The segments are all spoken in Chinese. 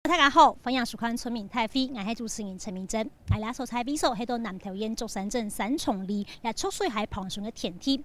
大家好，欢迎收看《村民太飞》，我是主持人陈明珍。我俩所采比所喺到南投县竹山镇三重里，也出水喺旁上嘅田地。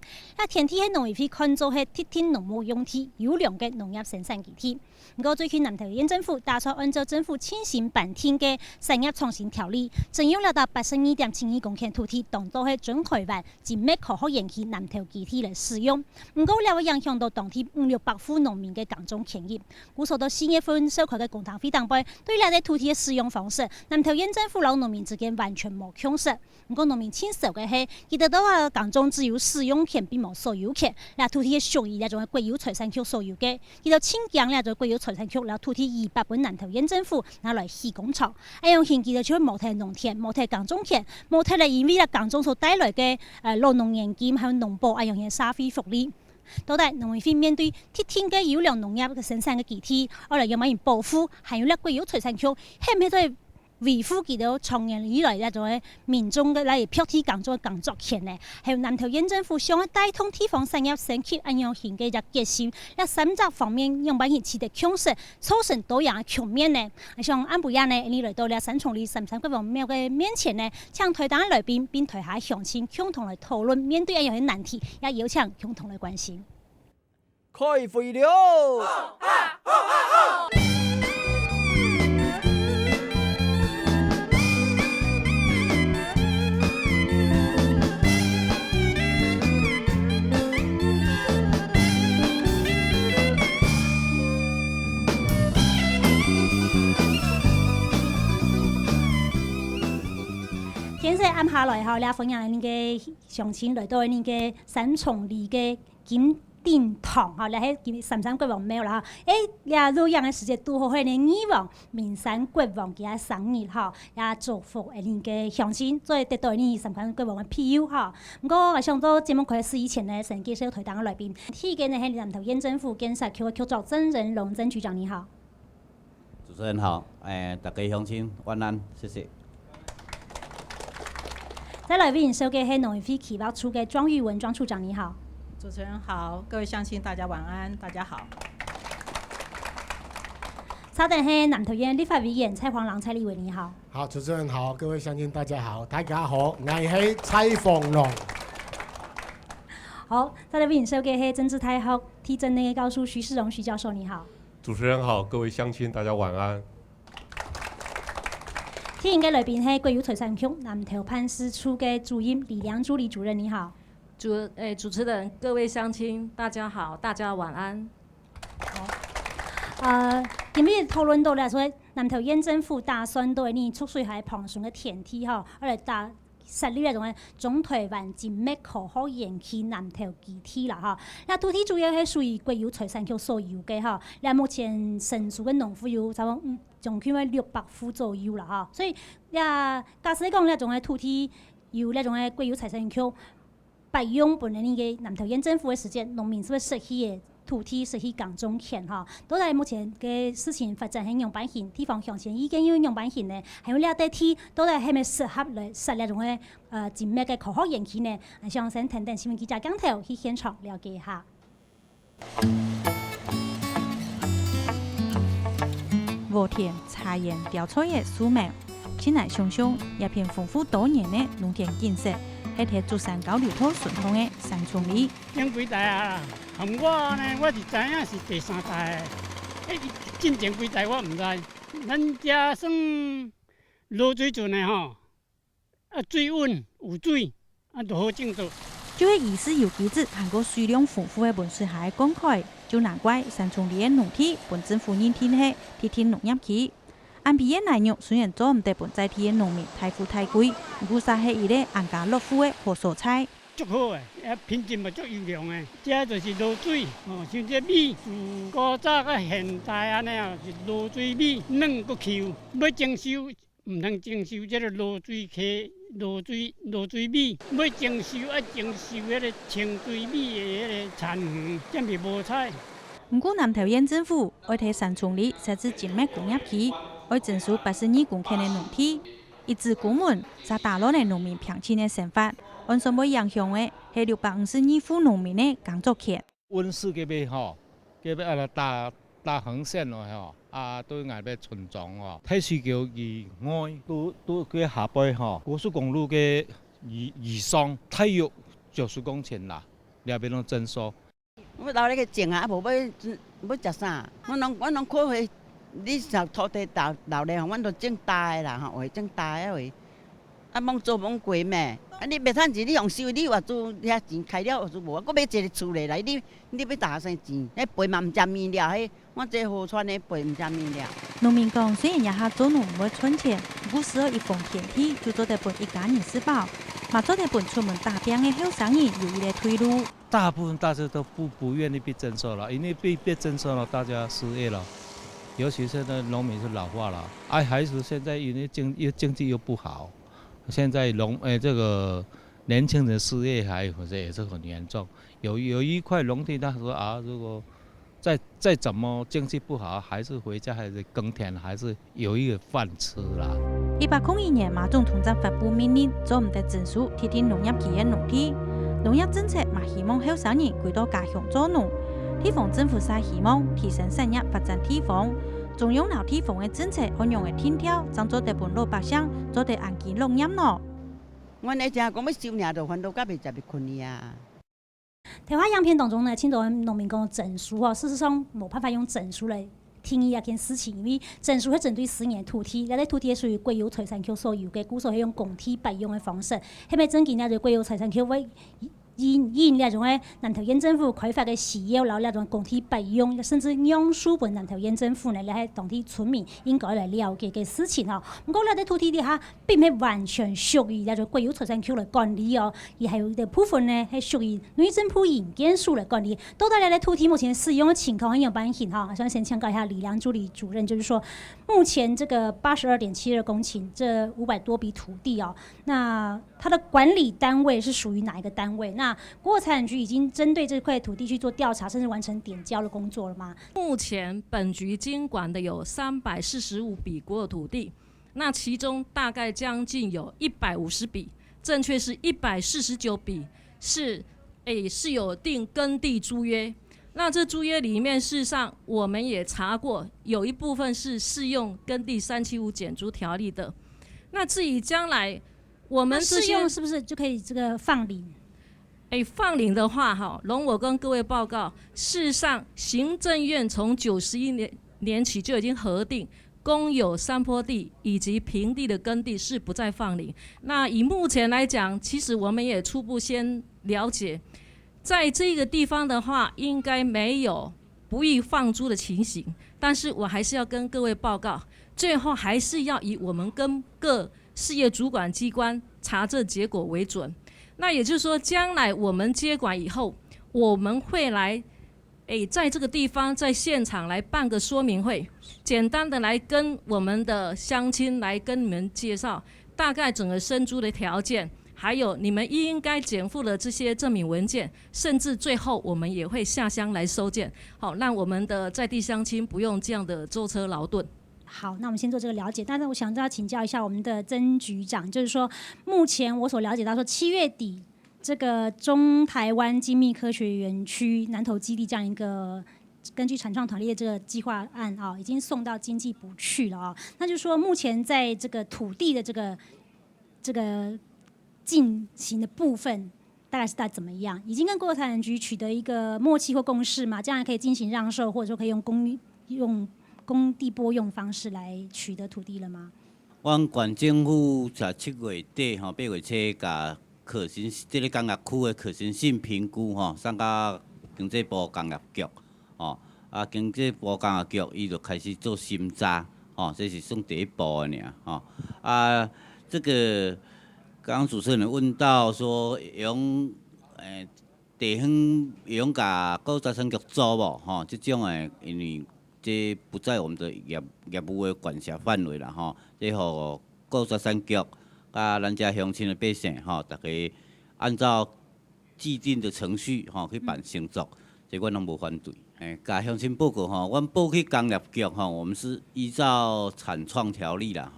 田地喺农业区看做係铁天农牧用地，优良嘅农业生产基地。不过最近南投县政府打算按照政府签行版天嘅产业创新条例，征用了达82.72公顷土地，当做係准台湾及咩可可园区南投基地嚟使用。不过了會影響到當地500-600戶農民嘅耕種權益。估數到4月份召開嘅共同會當中，對呢啲土地嘅使用方式，南投縣政府老農民之間完全冇共識。不過農民親屬嘅係，佢哋都話耕種只有使用權並冇所有權，嗱土地係屬於呢種國有財產權所有嘅。佢就親講呢種國有財產權，然後土地200本南投縣政府拿來起工廠，一樣顯佢哋就冇睇農田、冇睇耕種權、冇睇嚟因為咧耕種所帶來嘅勞農年金還有農保一樣嘅社會福利。到底農業會面對鐵天嘅優良農業嘅生產嘅基地，我哋要乜嘢保護，還有咧國有財產權，係唔係都係維護佢哋長年以來呢種民眾嘅嚟票地耕種嘅工作權呢？還有南投縣政府想帶動地方產業升級，一樣型嘅一決心，喺三者方面用乜嘢取得共識，促成多樣嘅局面呢？像安布亞呢，你來到了三重里33國王廟嘅面前呢，請台黨嘅來賓並台下鄉親共同來討論面對一樣嘅難題，也邀請共同來關心。開會了！現在按下來後，咧歡迎你嘅鄉親來到你嘅三重里嘅金殿堂，嚇，咧喺33國王廟啦，也都樣嘅時節拄好係你義王明山國王嘅生日，嚇，也祝福你嘅鄉親，再得到你33國王嘅庇佑，嚇。不過我想到節目開始以前呢，先介紹台黨嘅來賓，第一個呢係南投縣政府建設局嘅局長曾仁龍曾局長，你好。主持人好，大家鄉親晚安，謝謝。再來為您收嘅係農業會企劃處嘅莊玉文莊處長，你好。主持人好，各位鄉親大家晚安，大家好。稍等係南投縣立法委員蔡黃龍蔡立偉，你好。好，主持人好，各位鄉親大家好，大家好，我係蔡黃龍。好，再來為您收嘅係政治大學地政嘅教授徐世榮徐教授，你好。主持人好，各位鄉親大家晚安。第一個來賓係國有財產局南投辦事處嘅主任李良珠李主任，你好。主持人各位鄉親大家好，大家晚安。好，今日討論到咧，所以南投縣政府打算對你出水喺旁上嘅田地嚇，我嚟打設立一種中台灣精密可可園區南投基地啦嚇。嗱，土地主要係屬於國有財產局所有嘅嚇。嗱，目前成熟嘅農戶有差唔多總共係600戶左右啦嚇。所以呀，假使講呢種嘅土地有呢種嘅國有財產局擺用本來呢個南投縣政府嘅時間，農民是不是失去嘅土地失去耕種權嚇？都係目前嘅事情發展係樣板型，地方鄉親意見要樣板型呢，還有呢啲地都係係咪適合來設呢種嘅精密嘅可可園區呢？想先聽聽新聞記者講頭去現場了解一下。禾田、茶園、稻菜嘅樹苗，親來熊熊一片豐富多年嘅農田景色。喺條竹山交流道順通嘅三重里。養幾代啊？含我呢，我是知影是第3代。進前幾代我唔知。咱家算落水陣的吼，水穩有水，就好種植。就係意思有機質，韓國水量豐富嘅文水海公開，就難怪三重里嘅農地本政府認定係鐵天農業區。安皮嘅內容雖然做唔得本在地嘅農民太富太貴，不過係伊個安家樂富嘅好蔬菜。足好誒，品質嘛足優良誒，這就是露水，像這米，自古早到現代安尼啊，是露水米，嫩個 Q， 要精修唔通精修這個露水溪、露水米，要精修精修迄個清水米嘅迄個產源，這咪無彩。不過南投縣政府愛喺三重里設置精密工業區。愛徵收82公頃嘅農地，一致公門，在大陸嘅農民平均嘅生活，按上要影響嘅係652戶農民嘅工作權。溫室嘅要吼，嘅要打大横线咯对外要村庄太需要以外都佢下背高速公路嘅以上太有90公顷啦，了边拢征收。我留咧个种啊，无要食啥？我拢看回你上土地留咧，阮都种大个啦，会种大个会。啊，忙做忙过咩？啊，你袂趁钱，你用收，你话做遐钱开了，话做无，我要一个厝咧来，你要打啥钱？迄肥嘛唔食面了，迄我这河川的肥唔食面了。农民讲，虽然也下做农唔会存钱，不过时而一逢天气就做得本一家人吃饱，嘛做得本出门打拼的后生意有一个退路。大部分大家都不愿意被征收了，因为被征收了，大家失业了。尤其现在农民是老化了，孩子现在因为经济又不好。现在这个年轻人失业也是很严重。有一块农地，他说如果再怎么经济不好，还是回家还是耕田，还是有一个饭吃啦。1801年，马总统才发布命令，做唔得证书提升农业企业农地。农业政策嘛，希望后生人回到家乡做农。地方政府也希望提升产业发展地方。中央老地方的政策按用的天条，怎做得本老百姓做得安居乐业咯？阮咧讲要收尔，就烦恼甲袂食袂困呀。台湾样片当中呢，青岛农民工证书事实上冇办法用证书来定义一件事情，因为证书是针对私人土地，那土地属于国有财产局所有嘅，故所系用公地摆用的方式，系咪真见那就国有财产局为以那种诶南投县政府开发嘅事业，然后那种公地摆用，甚至让书本南投县政府呢，来喺当地村民应该来了解嘅事情哦。不过，那啲土地底下并非完全属于那种国有财产局来管理哦，而系有啲部分呢系属于内政部营建署来管理。到底那啲土地目前使用的情况有关系哈？想先请教一下李良助理主任，就是说目前这个82.72公顷这500多笔土地哦，那它的管理单位是属于哪一个单位？那国有财产局已经针对这块土地去做调查，甚至完成点交的工作了吗？目前本局经管的有345笔国有土地，那其中大概将近有150笔，正确是149笔是有订耕地租约。那这租约里面，事实上我们也查过，有一部分是适用耕地375减租条例的。那至于将来我们适用是不是就可以这个放领？放领的话，容我跟各位报告，事实上行政院从91年起就已经核定，公有山坡地以及平地的耕地是不再放领。那以目前来讲，其实我们也初步先了解，在这个地方的话，应该没有不易放租的情形。但是我还是要跟各位报告，最后还是要以我们跟各事业主管机关查证结果为准。那也就是说，将来我们接管以后，我们会来，在这个地方，在现场来办个说明会，简单的来跟我们的乡亲来跟你们介绍，大概整个生租的条件，还有你们应该减负的这些证明文件，甚至最后我们也会下乡来收件，好，让我们的在地乡亲不用这样的舟车劳顿。好，那我们先做这个了解。但是我想要请教一下我们的曾局长，就是说，目前我所了解到说，7月底这个中台湾精密科学园区南投基地这样一个根据产创团队的这个计划案已经送到经济部去了那就是说，目前在这个土地的这个进行的部分，大概是怎么样？已经跟国有财产局取得一个默契或共识吗？将来可以进行让售，或者说可以用公地拨用方式来取得土地了吗？阮县政府在7月底8月初，甲可行这个工业区的可行性评估送到经济部工业局经济部工业局伊就开始做审查这是算第一步的尔这个刚刚主持人问到说用地方用甲国有财产局租无这种的因为。这不在我们的业务的管辖范围啦这互国有财产局甲咱遮乡亲的百姓大家按照既定的程序去办成作，这阮拢无反对。甲乡亲报告阮报去工业局我们是依照产创条例啦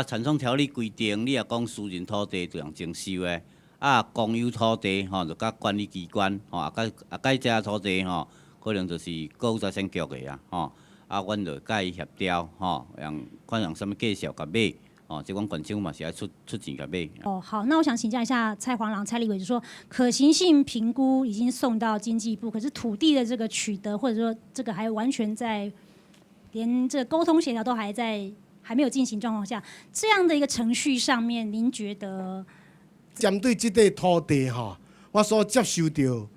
产创条例规定，你若讲私人土地就用征收的公有土地就甲管理机关甲遮土地可能就是高财产局的啊，吼，啊，阮就甲伊协调，吼，看用什么介绍甲买，哦，即款县政府嘛是爱出钱甲买。哦，好，那我想请教一下蔡黄郎、蔡立委，就说可行性评估已经送到经济部，可是土地的这个取得，或者说这个还完全在连这个沟通协调都还没有进行状况下，这样的一个程序上面，您觉得？针对这块土地吼，我所接受到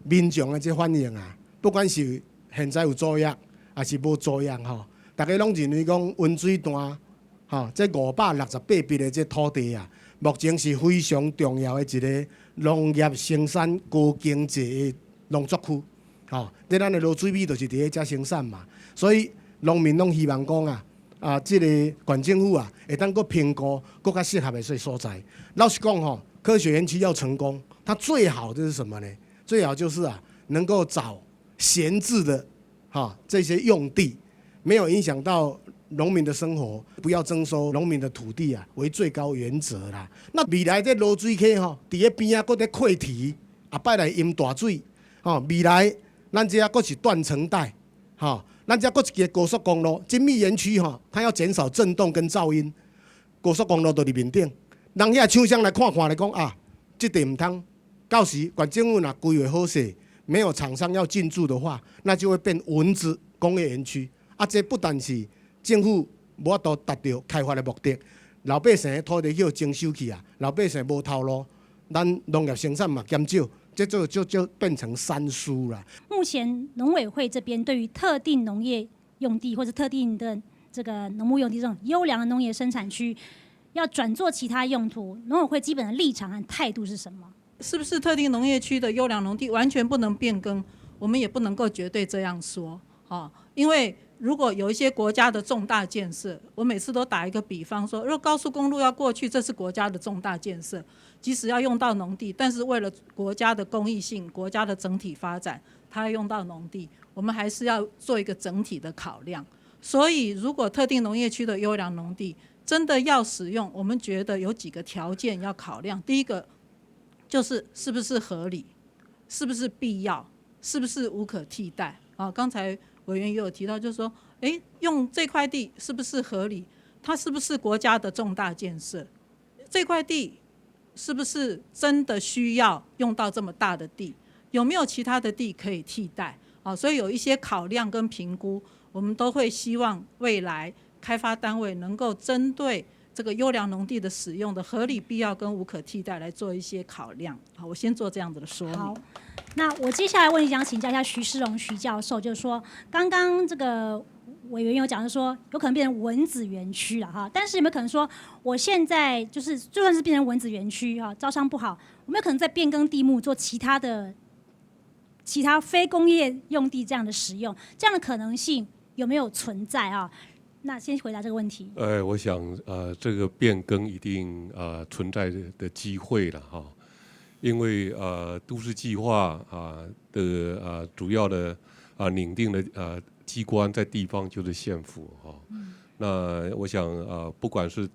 民众的这反应啊，不管是现在有作业还是无作业吼，大家拢认为讲温水段吼，这568笔的这土地啊，目前是非常重要的一个农业生产高经济的农作区。吼，你咱的落水米就是伫咧遮生产嘛，所以农民拢希望讲这个县政府啊，会当搁评估搁较适合的所在。老实讲吼，科学园区要成功，它最好的是什么呢？最好就是能够找闲置的这些用地，没有影响到农民的生活，不要征收农民的土地为最高原则啦。那未来这落水溪伫咧边搁在溃堤，后摆来淹大水，未来咱这搁是断层带，咱这搁一个高速公路，精密园区它要减少震动跟噪音，高速公路就伫面顶，人遐厂商来看来讲这地唔通，到时县政府若规划好势，没有厂商要进驻的话，那就会变蚊子工业园区。这不但是政府无法度达到开发的目的，老百姓的土地叫征收去老百姓无头路，咱农业生产嘛减少。这就变成三输了。目前农委会这边对于特定农业用地或者特定的这个农牧用地这种优良的农业生产区，要转做其他用途，农委会基本的立场和态度是什么？是不是特定农业区的优良农地完全不能变更？我们也不能够绝对这样说，因为如果有一些国家的重大建设，我每次都打一个比方说，如果高速公路要过去，这是国家的重大建设，即使要用到农地，但是为了国家的公益性、国家的整体发展，它要用到农地，我们还是要做一个整体的考量。所以如果特定农业区的优良农地真的要使用，我们觉得有几个条件要考量。第一个就是是不是合理，是不是必要，是不是无可替代。刚才委员也有提到，就是说用这块地是不是合理，它是不是国家的重大建设，这块地是不是真的需要用到这么大的地，有没有其他的地可以替代。所以有一些考量跟评估，我们都会希望未来开发单位能够针对这个优良农地的使用的合理、必要跟无可替代来做一些考量。好，我先做这样子的说明。好，那我接下来问题想请教一下徐世荣徐教授，就是说刚刚这个委员有讲，就是说有可能变成蚊子园区了哈，但是有没有可能说，我现在就是就算是变成蚊子园区招商不好，我们有可能再变更地目做其他非工业用地这样的使用，这样的可能性有没有存在啊？那先回答这个问题。我想这个变更一定存在的机会了哈，因为都市计划的主要的拟定的机关在地方就是县府哈。那我想不管是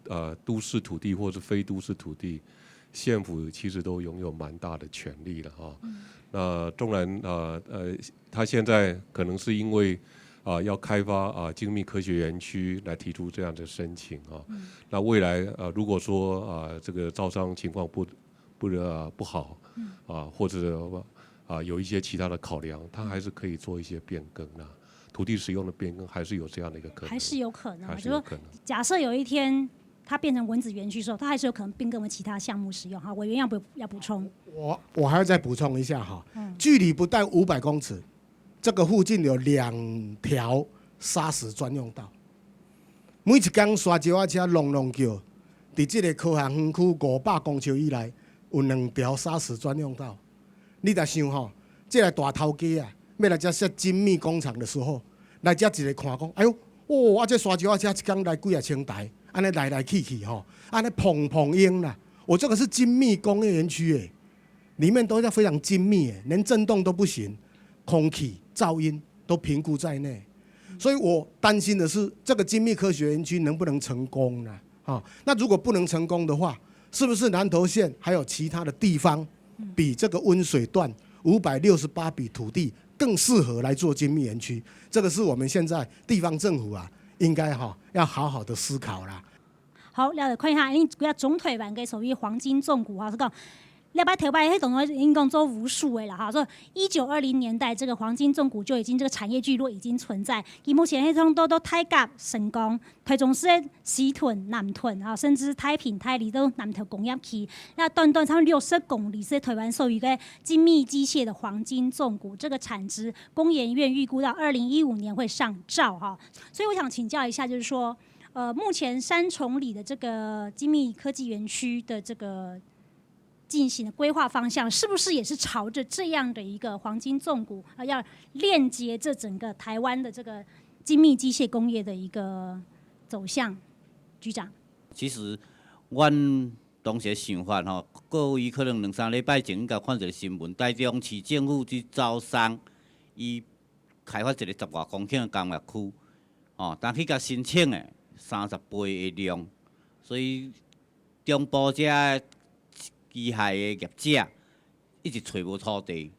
都市土地或是非都市土地，县府其实都拥有蛮大的权利了哈。那纵然他现在可能是因为要开发精密科学园区来提出这样的申请那未来如果说这个招商情况不好或者有一些其他的考量，他还是可以做一些变更的。土地使用的变更还是有这样的一个可能，还是有可能，就是说假设有一天它变成蚊子园区的时候，它还是有可能变更为其他项目使用。哈，委员要补充？我还要再补充一下哈，距离不到500公尺，这个附近有2条砂石专用道，每一天沙石仔车隆隆叫，在这个科学园区500公尺以内有2条砂石专用道。你才想吼，这个大头家要来这设精密工厂的时候，来这一个看讲，哎呦，这沙石仔车一天来几千台。安尼来去吼，安尼砰砰烟啦！我这个是精密工业园区诶，里面都是非常精密诶，连震动都不行，空气、噪音都评估在内。所以我担心的是，这个精密科学园区能不能成功呢？那如果不能成功的话，是不是南投县还有其他的地方比这个温水段568笔土地更适合来做精密园区。这个是我们现在地方政府啊，应该要好好的思考啦。好，了解看一下，因为总体版嘅属于黄金重谷是讲。礼拜头摆迄动作已经讲做无数的啦哈，所以1920年代这个黄金重谷就已经这个产业聚落已经存在。以目前迄种都太甲、成功、台中市的西屯、南屯啊，甚至太平、太里都南投工业区，那短短差不多60公里是台湾属于个精密机械的黄金重谷，这个产值工研院预估到2015年会上兆哈。所以我想请教一下，就是说，目前三重里的这个精密科技园区的这个进行的规划方向，是不是也是朝着这样的一个黄金重谷要链接这整个台湾的这个精密机械工业的一个走向？局长，其实阮当时的想法各位可能2-3礼拜前应该看一个新闻，台中市政府去招商，伊开发一个10外公顷的工业区，但去甲申请的30倍的量，所以中部遮机械的业者一直找无土地，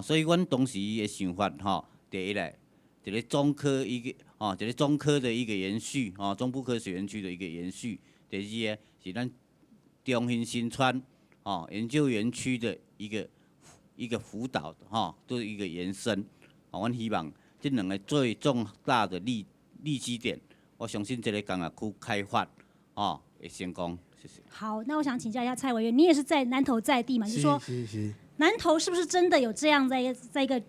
所以阮当时的想法，第一嘞，一个中科一个中科的一个延续，中部科学园区的一个延续。第二个是咱中兴新川研究园区的一个辅导，都是一个延伸。阮希望这2个最重大的利基点，我相信这个工业区开发会成功。谢谢。好，那我想请教一下蔡委员，你也是在南投在地嘛？就是说，南投是不是真的有这样在一个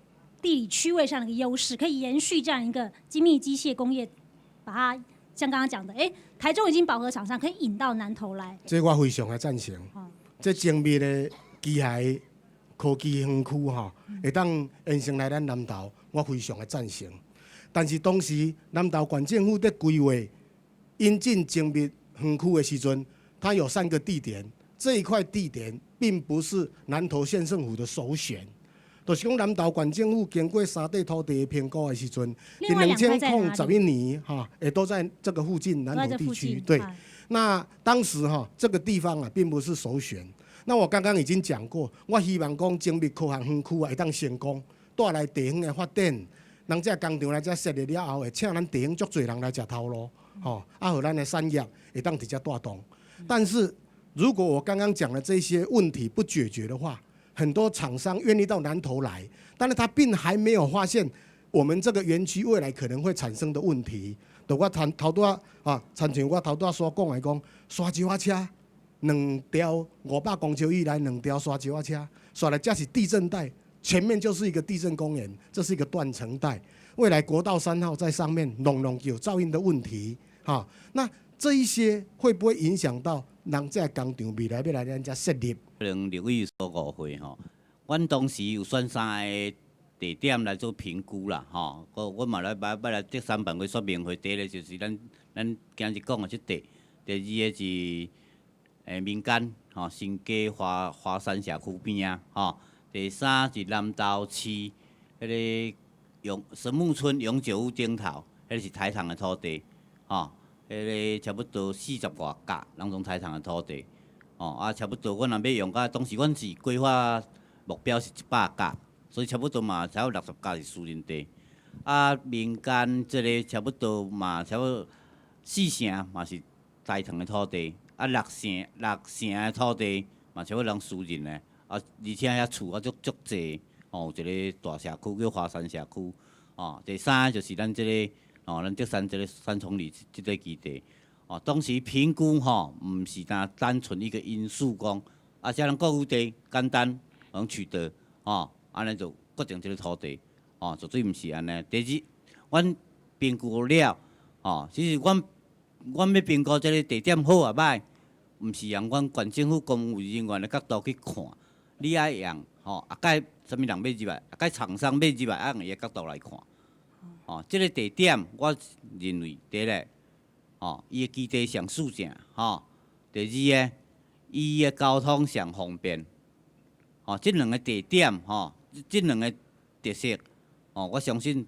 地理区位上的一个优势，可以延续这样一个精密机械工业，把它像刚刚讲的，台中已经饱和厂商可以引到南投来？这我非常的赞成。这精密的机械科技园区会当延伸来咱南投，我非常的赞成。但是当时南投县政府在规划引进精密园区的时阵，它有3个地点，这一块地点并不是南投县政府的首选。就是讲南投县政府经过3地土地的评估的时阵，在2011年也都在这个附近南投地区。对，那当时这个地方并不是首选。那我刚刚已经讲过，我希望讲精密科学园区会当成功，带来地方的发展。人这工厂来这设立了后，会请咱地方足侪人来吃头路，互咱的产业会当直接带动。但是如果我刚刚讲的这些问题不解决的话，很多厂商愿意到南投来，但是他并还没有发现我们这个园区未来可能会产生的问题。就我头拄亲像我头拄所讲的讲，沙石仔车2条500公尺以内2条沙石仔车，刷来这是地震带。前面就是一个地震公园，这是一个断层带。未来国道3号在上面弄有噪音的问题，那这一些会不会影响到人这工厂未来要来咱这设立？可能6月所误会阮当时有选3个地点来做评估啦，我嘛来这3办会说明会。第一个就是咱今日讲的这地，第二个是民间新街华山社区边第3是南投市迄个神木村永久屋顶头，迄个是台糖的土地，迄个差不多40外甲人种台糖的土地，差不多阮若要用到，当时阮是规划目标是100甲，所以差不多嘛，差不多60甲是私人地，民间这个差不多嘛，差不多4成嘛是台糖的土地，6成的土地嘛差不多人私人的。而且遐厝足济，有一个大社区叫华山社区，第3就是咱这个，咱竹山这个三重里这个基地，当时评估毋是单纯一个因素讲，这人国有地简单能取得，安尼就决定这个土地，绝对毋是安尼。第二，阮评估了，其实阮要评估这个地点好啊歹，毋是用阮县政府公务人员的角度去看。你爱用该什么人买入来，该厂商买入来，用伊个角度来看。这个地点，我认为第一个，伊个基地上数正，第二个，伊个交通上方便。这2个地点，这2个特色，我相信，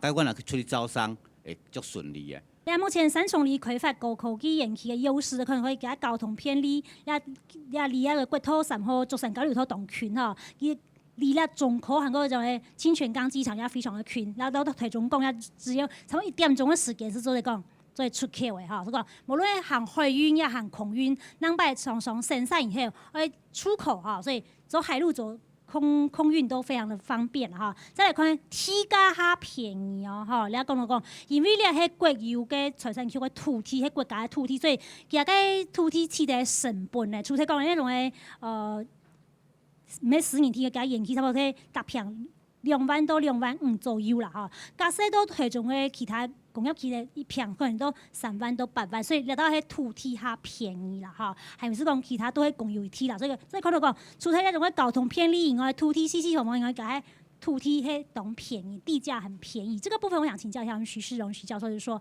该阮若去出去招商，会足顺利的。目前三重里开发高科技园区的优势，可能会给它交通便利，也离个国土3号竹山交流道动群伊离了中口韩国种的清泉岗机场也非常的近，然后到台中港也只有差不多1点钟的时间是做在讲。做出口的哈，所以讲无论航海运也航空运，咱摆常常生产以后，出口哈，所以走海路走空运都非常的方便哈。再来看体价较便宜哦哈，你讲到讲，因为咧迄国有嘅财产区嘅土地，迄国家嘅土地，所以其实嘅土地起的成本咧，除非讲那种诶每10年天嘅加延期差不多搭平2万到2万5左右啦哈。假使到台中嘅其他工业区的一平可能都3万到8万，所以来到迄土地较便宜啦哈，还不是讲其他都会共有一体啦。所以看到讲，除了那种交通便利以外，土地系统应该改土地迄种便宜，地价很便宜。这个部分我想请教一下我们徐世荣徐教授，就是说，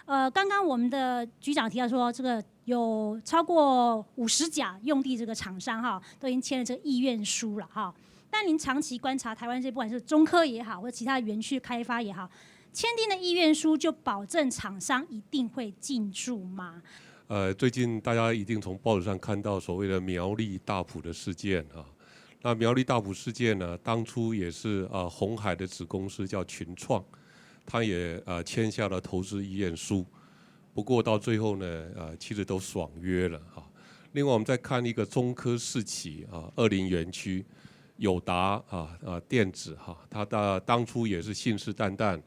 刚刚我们的局长提到说，这个有超过50家用地这个厂商哈，都已经签了这个意愿书了哈。但您长期观察台湾这不管是中科也好，或者其他园区开发也好，签订的意愿书就保证厂商一定会进驻吗？最近大家一定从报纸上看到所谓的苗栗大埔的事件啊。那苗栗大埔事件呢，当初也是鸿海的子公司叫群创，他也签下了投资意愿书，不过到最后呢，其实都爽约了哈。另外我们再看一个中科四期20园区，友达电子哈，他当初也是信誓旦旦。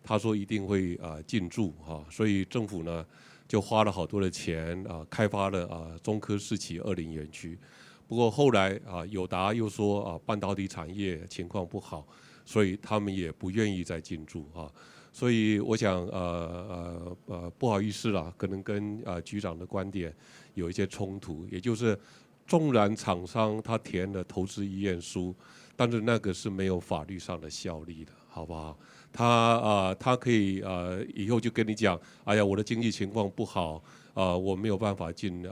他说一定会进驻所以政府呢就花了好多的钱开发了中科四期20园区。不过后来友达又说半导体产业情况不好，所以他们也不愿意再进驻所以我想不好意思啦，可能跟局长的观点有一些冲突，也就是纵然厂商他填了投资意愿书，但是那个是没有法律上的效力的，好不好？他可以以后就跟你讲，哎呀，我的经济情况不好，我没有办法进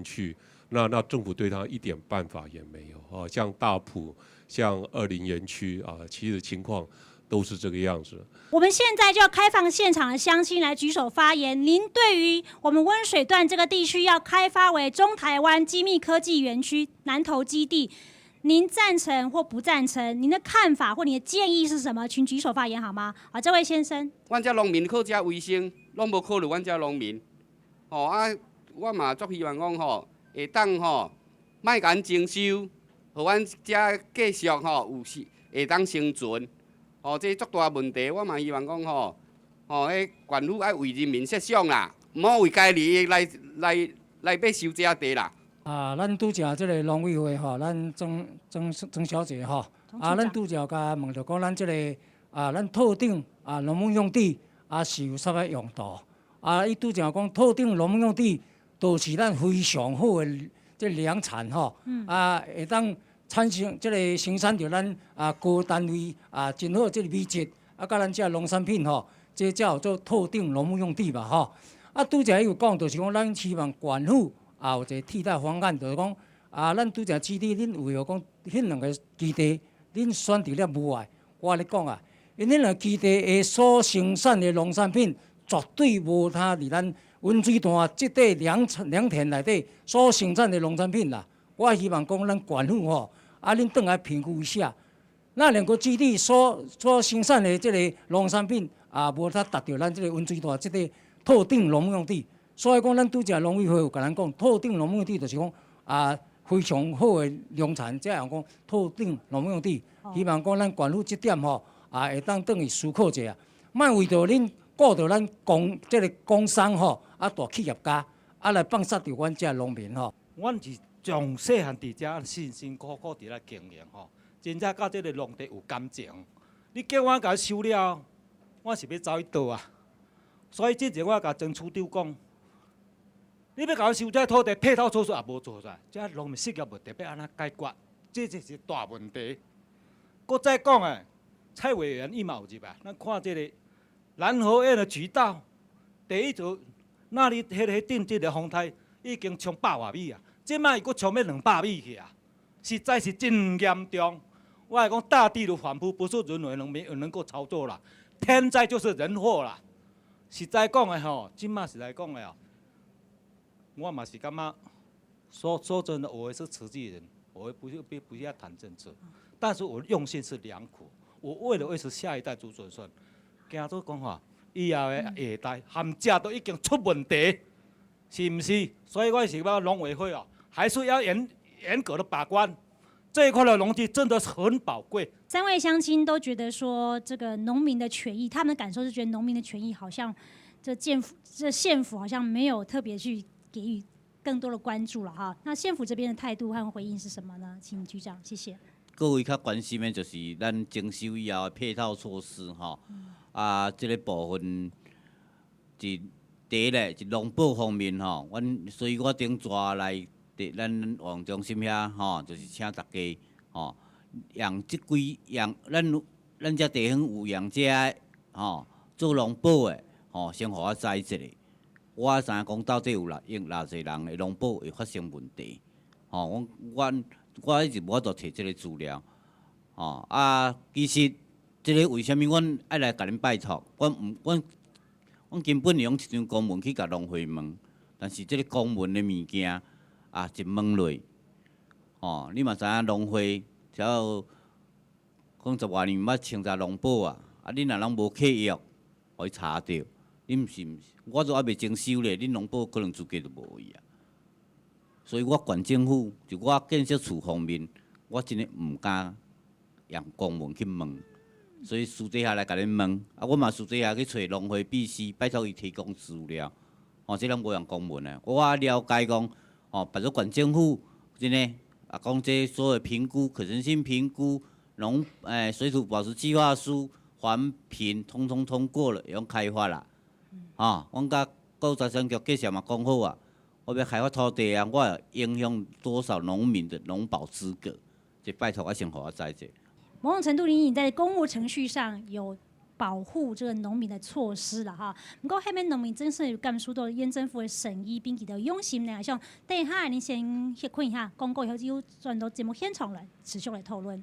去，那政府对他一点办法也没有像大埔、像20园区其实情况都是这个样子。我们现在就要开放现场的乡亲来举手发言。您对于我们温水段这个地区要开发为中台湾机密科技园区南投基地，您赞成或不赞成？您的看法或你的建议是什么？请举手发言好吗？好，这位先生。阮遮农民靠遮卫生，拢无考虑阮遮农民。我嘛足希望讲会当莫甲阮征收，互阮遮继续会当生存。这足大问题，我嘛希望讲迄县府爱为人民设想啦，毋好为家己来要收遮地啦。咱拄则即个农委会咱曾小姐咱拄则甲问着讲，咱即个咱特定农牧用地是有啥物用途？伊拄则讲特定农牧用地都是咱非常好的即粮产会当产生即个生产着咱高单位真好即个米质甲咱遮农产品这才有做特定农牧用地嘛拄则伊有讲，就是讲咱希望县府有一个替代方案，就是讲咱拄则基地，恁为何讲迄2个基地，恁选择了无碍？我咧讲因迄2个基地的所生产的农产品，绝对无他伫咱温水段即块良田内底所生产的农产品啦。我希望讲咱县府恁转来评估一下，那2个基地所生产的即个农产品无他达到咱即个温水段即个特定农牧用地。所以讲，咱拄则农委会有甲咱讲，特定农牧用地就是讲非常好的农产，即样讲特定农牧用地。希望讲咱县府即点会当转去思考一下，莫为着恁顾着咱即个工商大企业家来放杀着阮遮农民阮是从细汉伫遮辛辛苦苦伫咧经营真正甲即个农地有感情。你叫我甲收了，我是要走去倒所以之前我甲曾处长讲。你要甲我收这土地，配套措施也无做出来，这农民失业问题要安怎解决？这就是大问题。搁再讲蔡委员伊嘛有入来，咱看这个南河岸的渠道，第一条那里迄个定制的风台已经冲100多米即摆伊搁冲要200米去实在是真严重。我来讲，大地的反扑不是人为能够操作啦，天灾就是人祸啦。实在讲即摆实在讲我嘛是感觉，说真的，我也是慈济人，我不是要谈政治，但是我用心是良苦。我为了维持下一代子孙孙，惊做讲话，以后的下代含食都已经出问题，是不是？所以我是要农委会还是要严格的把关。这一块的农地真的是很宝贵。3位乡亲都觉得说，这个农民的权益，他们的感受是觉得农民的权益好像这县府好像没有特别去给予更多的关注了哈。那县府这边的态度和回应是什么呢？请局长，谢谢。各位较关心的就是咱征收以后的配套措施吼，这个部分是第一咧，是农保方面吼，所以我顶抓来咱王中心遐吼，就是请大家吼，让咱遮地方有养者吼做农保的吼，先互我知一下。我知影讲到底有偌济人的农保会发生问题，吼，我一直无法度摕即个资料，吼其实即个为虾米阮爱来甲恁拜托？阮根本用一张公文去甲农会问，但是即个公文的物件一问落，吼，你嘛知影农会只要讲10多年捌清查农保恁若拢无契约，互伊查着，恁毋是，我都还袂征收咧，恁农保可能资格就无去所以我县政府就我建设处方面，我真诶毋敢用公文去问，所以私底下来甲恁问，我嘛私底下去找农会秘书，拜托伊提供资料，即咱无用公文诶。我了解讲，办做县政府真诶，讲这所有评估、可行性评估、水土保持计划书、环评，通通通过了，用开发啦。阮甲国财产局计上嘛讲好我要开发土地我有影响多少农民的农保资格？这拜托先互我知者。某种程度，你在公务程序上有保护这个农民的措施了哈。不过，下面农民真是有感受到县政府的审议并且的用心呢。像等一下，你先歇困一下，广告以后就转到节目现场来持续来讨论。